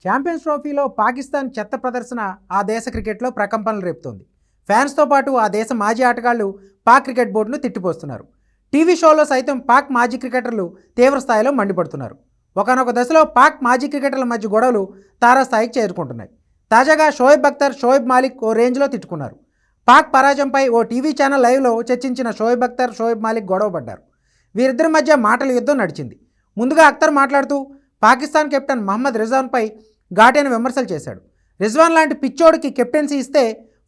Champions ట్రోఫీలో పాకిస్తాన్ చెత్త ప్రదర్శన ఆ దేశ క్రికెట్లో ప్రకంపనలు రేపుతోంది. ఫ్యాన్స్తో పాటు ఆ దేశ మాజీ ఆటగాళ్లు పాక్ క్రికెట్ బోర్డును తిట్టిపోస్తున్నారు. టీవీ షోలో సైతం పాక్ మాజీ క్రికెటర్లు తీవ్ర స్థాయిలో మండిపడుతున్నారు. ఒకానొక దశలో పాక్ మాజీ క్రికెటర్ల మధ్య గొడవలు తారాస్థాయికి చేరుకుంటున్నాయి. తాజాగా షోయబ్ అఖ్తర్, షోయబ్ మాలిక్ ఓ రేంజ్లో తిట్టుకున్నారు. పాక్ పరాజయంపై ఓ టీవీ ఛానల్ లైవ్లో చర్చించిన షోయబ్ అఖ్తర్, షోయబ్ మాలిక్ గొడవ పడ్డారు. వీరిద్దరి మధ్య మాటల యుద్ధం నడిచింది. ముందుగా అఖ్తర్ మాట్లాడుతూ పాకిస్తాన్ కెప్టెన్ మహమ్మద్ రిజ్వాన్పై ఘాటైన విమర్శలు చేశాడు. రిజ్వాన్ లాంటి పిచ్చోడికి కెప్టెన్సీ ఇస్తే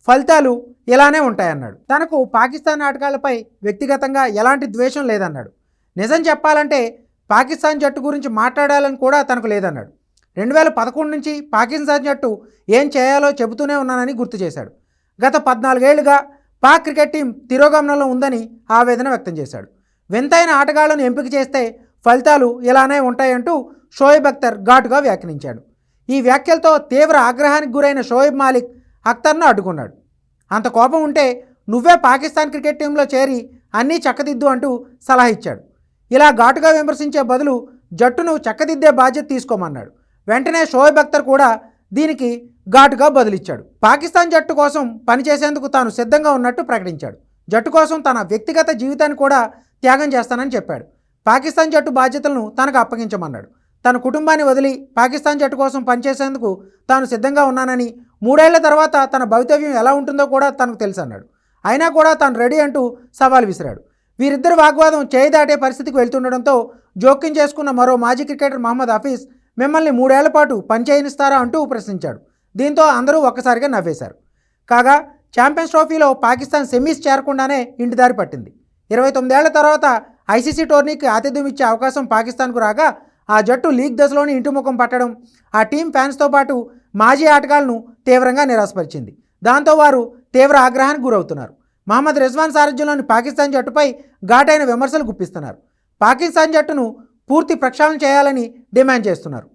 ఫలితాలు ఇలానే ఉంటాయన్నాడు. తనకు పాకిస్తాన్ ఆటగాళ్లపై వ్యక్తిగతంగా ఎలాంటి ద్వేషం లేదన్నాడు. నిజం చెప్పాలంటే పాకిస్తాన్ జట్టు గురించి మాట్లాడాలని కూడా తనకు లేదన్నాడు. 2011 నుంచి పాకిస్తాన్ జట్టు ఏం చేయాలో చెబుతూనే ఉన్నానని గుర్తు చేశాడు. గత 14 ఏళ్లుగా పాక్ క్రికెట్ టీం తిరోగమనంలో ఉందని ఆవేదన వ్యక్తం చేశాడు. వింతైన ఆటగాళ్లను ఎంపిక చేస్తే ఫలితాలు ఇలానే ఉంటాయంటూ షోయబ్ అఖ్తర్ ఘాటుగా వ్యాఖ్యానించాడు. ఈ వ్యాఖ్యలతో తీవ్ర ఆగ్రహానికి గురైన షోయబ్ మాలిక్ అఖ్తర్ను అడ్డుకున్నాడు. అంత కోపం ఉంటే నువ్వే పాకిస్తాన్ క్రికెట్ టీంలో చేరి అన్నీ చక్కదిద్దు అంటూ సలహా ఇచ్చాడు. ఇలా ఘాటుగా విమర్శించే బదులు జట్టును చక్కదిద్దే బాధ్యత తీసుకోమన్నాడు. వెంటనే షోయబ్ అఖ్తర్ కూడా దీనికి ఘాటుగా బదులిచ్చాడు. పాకిస్తాన్ జట్టు కోసం పనిచేసేందుకు తాను సిద్ధంగా ఉన్నట్టు ప్రకటించాడు. జట్టు కోసం తన వ్యక్తిగత జీవితాన్ని కూడా త్యాగం చేస్తానని చెప్పాడు. పాకిస్తాన్ జట్టు బాధ్యతలను తనకు అప్పగించమన్నాడు. తన కుటుంబాన్ని వదిలి పాకిస్తాన్ జట్టు కోసం పనిచేసేందుకు తాను సిద్ధంగా ఉన్నానని, 3 ఏళ్ల తర్వాత తన భవితవ్యం ఎలా ఉంటుందో కూడా తనకు తెలుసన్నాడు. అయినా కూడా తాను రెడీ అంటూ సవాల్ విసిరాడు. వీరిద్దరు వాగ్వాదం చేయి దాటే పరిస్థితికి వెళ్తుండడంతో జోక్యం చేసుకున్న మరో మాజీ క్రికెటర్ మహమ్మద్ హఫీజ్ మిమ్మల్ని 3 ఏళ్ల పాటు పనిచేయనిస్తారా అంటూ ప్రశ్నించాడు. దీంతో అందరూ ఒక్కసారిగా నవ్వేశారు. కాగా ఛాంపియన్స్ ట్రోఫీలో పాకిస్తాన్ సెమీస్ చేరకుండానే ఇంటిదారి పట్టింది. 29 ఏళ్ల తర్వాత ఐసీసీ టోర్నీకి ఆతిథ్యం ఇచ్చే అవకాశం పాకిస్తాన్కు రాగా ఆ జట్టు లీగ్ దశలోని ఇంటిముఖం పట్టడం ఆ టీం ఫ్యాన్స్తో పాటు మాజీ ఆటగాళ్లను తీవ్రంగా నిరాశపరిచింది. దాంతో వారు తీవ్ర ఆగ్రహానికి గురవుతున్నారు. మహమ్మద్ రిజ్వాన్ సారథ్యంలోని పాకిస్తాన్ జట్టుపై ఘాటైన విమర్శలు గుప్పిస్తున్నారు. పాకిస్తాన్ జట్టును పూర్తి ప్రక్షాళన చేయాలని డిమాండ్ చేస్తున్నారు.